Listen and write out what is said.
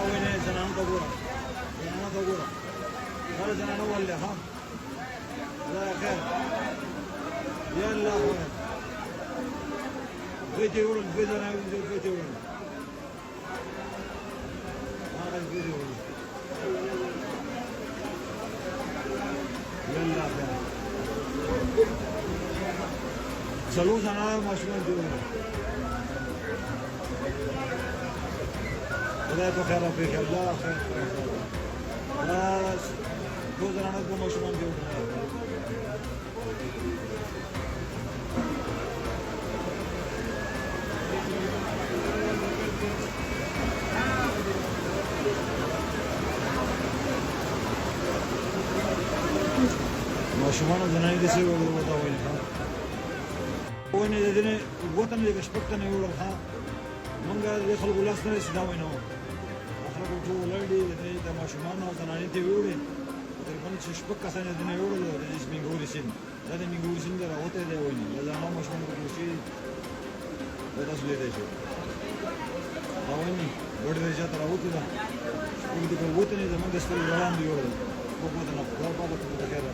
وين زنان طبورة زنان طبورة هذا زنان ولا ها لا خير يلا وين بيتي يقولون بيتي أنا بيتي يقولون هذا بيتي يقولون يلا خير سلوك أنا مشغول جوا ولا تخير فيك الله خير بس جوز أنا أقوم مشغول جوا مشغول زناي دي سوى ولا وين ها وين إذا الوطن اللي بشبكتنا يقول ها من قال يخلقوا لسنا يسداوينه أخلقوا تو لردي إذا ما شمعنا وزناني تقولي تلفون تشبك سنة دنا يقول له اسم يقول سين هذا يقول سين ده راوته ده وين هذا ما مش من كل هذا سويت إيش راويني برد رجعت راوته ده يقول ده الوطن إذا ما دستور الغلام يقول هو ده نفط لا بابا تبغى كذا